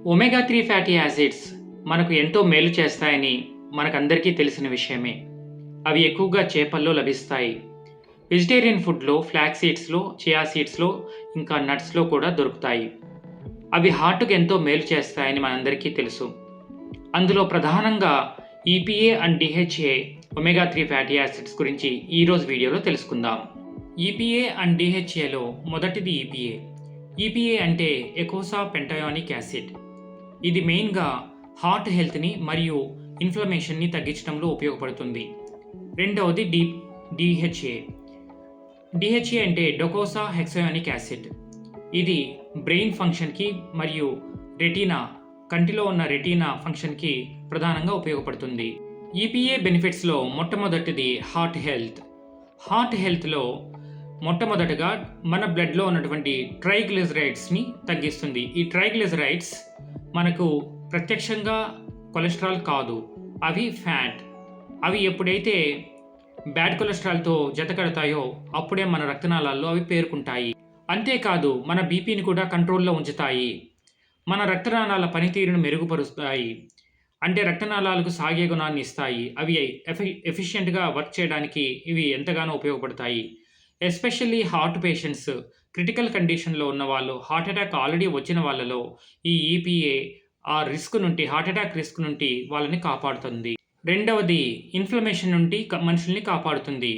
Omega 3 fatty acids మనకు ఎంతో మేలు చేస్తాయని మనకందరికీ తెలిసిన విషయమే. అవి ఎక్కువగా చేపల్లో లభిస్తాయి. వెజిటేరియన్ ఫుడ్‌లో ఫ్లాక్స్ సీడ్స్‌లో, చియా సీడ్స్‌లో ఇంకా నట్స్‌లో కూడా దొరుకుతాయి. అవి హార్ట్‌కి ఎంతో మేలు చేస్తాయని మనందరికీ తెలుసు. అందులో ప్రధానంగా EPA and DHA omega 3 fatty acids గురించి ఈరోజు వీడియోలో తెలుసుకుందాం. ఈపీఏ అండ్ డీహెచ్ఏలో మొదటిది ఈపీఏ. ఈపీఏ అంటే ఎకోసా పెంటాయోనిక్ యాసిడ్. ఇది మెయిన్‌గా హార్ట్ హెల్త్‌ని మరియు ఇన్‌ఫ్లమేషన్‌ని తగ్గించడంలో ఉపయోగపడుతుంది. రెండవది డీహెచ్ఏ. డీహెచ్ఏ అంటే డోకోసా హెక్సాయోనిక్ యాసిడ్. ఇది బ్రెయిన్ ఫంక్షన్‌కి మరియు రెటీనా కంటిలో ఉన్న రెటీనా ఫంక్షన్‌కి ప్రధానంగా ఉపయోగపడుతుంది. ఈపీఏ బెనిఫిట్స్‌లో మొట్టమొదటిది హార్ట్ హెల్త్. హార్ట్ హెల్త్‌లో మొట్టమొదటగా మన బ్లడ్‌లో ఉన్నటువంటి ట్రైగ్లిజరైడ్స్‌ని తగ్గిస్తుంది. ఈ ట్రైగ్లిజరైడ్స్ మనకు ప్రత్యక్షంగా కొలెస్ట్రాల్ కాదు, అవి ఫ్యాట్. అవి ఎప్పుడైతే బ్యాడ్ కొలెస్ట్రాల్తో జతకడతాయో అప్పుడే మన రక్తనాళాల్లో అవి పేరుకుంటాయి. అంతేకాదు మన బీపీని కూడా కంట్రోల్లో ఉంచుతాయి. మన రక్తనాళాల పనితీరును మెరుగుపరుస్తాయి. అంటే రక్తనాళాలకు సాగే గుణాన్ని ఇస్తాయి. అవి ఎఫిషియెంట్గా వర్క్ చేయడానికి ఇవి ఎంతగానో ఉపయోగపడతాయి. ఎస్పెషల్లీ హార్ట్ పేషెంట్స్, క్రిటికల్ కండిషన్‌లో ఉన్నవాళ్ళు, హార్ట్ అటాక్ ఆల్రెడీ వచ్చిన వాళ్ళలో ఈ ఈపీఏ ఆ రిస్క్ నుండి, హార్ట్ అటాక్ రిస్క్ నుండి వాళ్ళని కాపాడుతుంది. రెండవది ఇన్‌ఫ్లమేషన్ నుండి మనుషుల్ని కాపాడుతుంది.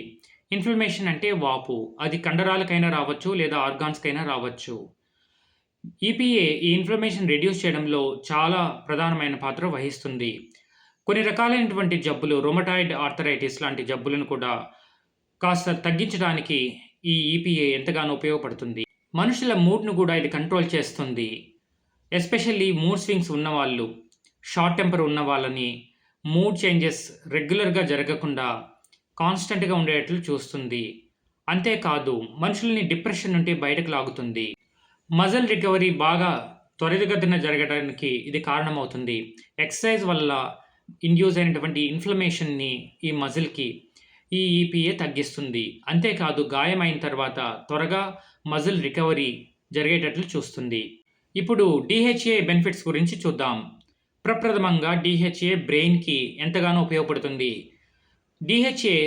ఇన్‌ఫ్లమేషన్ అంటే వాపు. అది కండరాలకైనా రావచ్చు లేదా ఆర్గాన్స్‌కైనా రావచ్చు. ఈపీఏ ఈ ఇన్‌ఫ్లమేషన్ రెడ్యూస్ చేయడంలో చాలా ప్రధానమైన పాత్ర వహిస్తుంది. కొన్ని రకాలైనటువంటి జబ్బులు, రొమటాయిడ్ ఆర్థరైటిస్ లాంటి జబ్బులను కూడా కాస్త తగ్గించడానికి ఈ ఈపీఏ ఎంతగానో ఉపయోగపడుతుంది. మనుషుల మూడ్‌ను కూడా ఇది కంట్రోల్ చేస్తుంది. ఎస్పెషల్లీ మూడ్ స్వింగ్స్ ఉన్నవాళ్ళు, షార్ట్ టెంపర్ ఉన్న వాళ్ళని మూడ్ చేంజెస్ రెగ్యులర్‌గా జరగకుండా కాన్స్టెంట్‌గా ఉండేటట్లు చూస్తుంది. అంతేకాదు మనుషుల్ని డిప్రెషన్ నుండి బయటకు లాగుతుంది. మజిల్ రికవరీ బాగా త్వరితగతిన జరగడానికి ఇది కారణమవుతుంది. ఎక్సర్సైజ్ వల్ల ఇండ్యూస్ అయినటువంటి ఇన్‌ఫ్లమేషన్‌ని ఈ మజిల్‌కి ఈ ఈపీఏ తగ్గిస్తుంది. అంతేకాదు గాయమైన తర్వాత త్వరగా మజిల్ రికవరీ జరిగేటట్లు చూస్తుంది. ఇప్పుడు డీహెచ్ఏ బెనిఫిట్స్ గురించి చూద్దాం. ప్రప్రథమంగా డీహెచ్ఏ బ్రెయిన్‌కి ఎంతగానో ఉపయోగపడుతుంది. డీహెచ్ఏ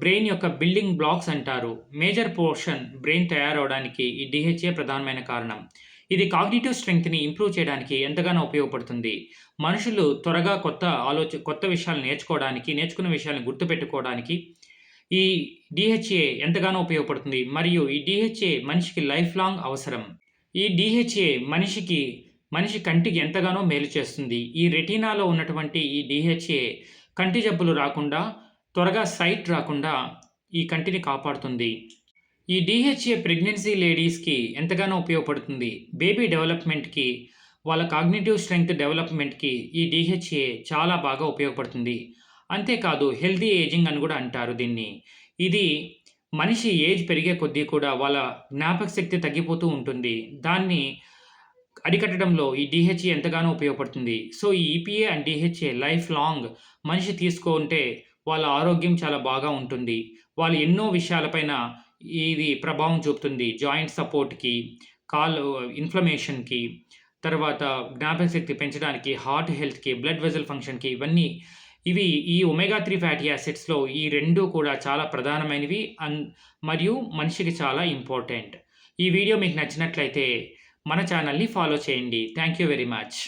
బ్రెయిన్ యొక్క బిల్డింగ్ బ్లాక్స్ అంటారు. మేజర్ పోర్షన్ బ్రెయిన్ తయారవడానికి ఈ డీహెచ్ఏ ప్రధానమైన కారణం. ఇది కాగ్నిటివ్ స్ట్రెంగ్త్‌ని ఇంప్రూవ్ చేయడానికి ఎంతగానో ఉపయోగపడుతుంది. మనుషులు త్వరగా కొత్త విషయాలు నేర్చుకోవడానికి, నేర్చుకున్న విషయాలను గుర్తుపెట్టుకోవడానికి ఈ డీహెచ్ఏ ఎంతగానో ఉపయోగపడుతుంది. మరియు ఈ డీహెచ్ఏ మనిషికి లైఫ్ లాంగ్ అవసరం. ఈ డీహెచ్ఏ మనిషి కంటికి ఎంతగానో మేలు చేస్తుంది. ఈ రెటీనాలో ఉన్నటువంటి ఈ డీహెచ్ఏ కంటి జబ్బులు రాకుండా, త్వరగా సైట్ రాకుండా ఈ కంటిని కాపాడుతుంది. ఈ డీహెచ్ఏ ప్రెగ్నెన్సీ లేడీస్‌కి ఎంతగానో ఉపయోగపడుతుంది. బేబీ డెవలప్‌మెంట్‌కి, వాళ్ళ కాగ్నిటివ్ స్ట్రెంగ్త్ డెవలప్‌మెంట్‌కి ఈ డీహెచ్ఏ చాలా బాగా ఉపయోగపడుతుంది. అంతేకాదు హెల్తీ ఏజింగ్ అని కూడా అంటారు దీన్ని. ఇది మనిషి ఏజ్ పెరిగే కొద్దీ కూడా వాళ్ళ జ్ఞాపకశక్తి తగ్గిపోతూ ఉంటుంది. దాన్ని అరికట్టడంలో ఈ డీహెచ్ఏ ఎంతగానో ఉపయోగపడుతుంది. సో, ఈ ఈపీఏ అండ్ డీహెచ్ఏ లైఫ్ లాంగ్ మనిషి తీసుకుంటే వాళ్ళ ఆరోగ్యం చాలా బాగా ఉంటుంది. వాళ్ళు ఎన్నో విషయాలపైన ఇది ప్రభావం చూపుతుంది. జాయింట్ సపోర్ట్‌కి, కాళ్ళు ఇన్‌ఫ్లమేషన్‌కి, తర్వాత జ్ఞాపకశక్తి పెంచడానికి, హార్ట్ హెల్త్‌కి, బ్లడ్ వెసెల్ ఫంక్షన్‌కి ఇవి ఈ ఒమేగా 3 ఫ్యాటీ యాసిడ్స్‌లో ఈ 2 కూడా చాలా ప్రధానమైనవి మరియు మనిషికి చాలా ఇంపార్టెంట్. ఈ వీడియో మీకు నచ్చినట్లయితే మన ఛానల్‌ని ఫాలో చేయండి. Thank you very much.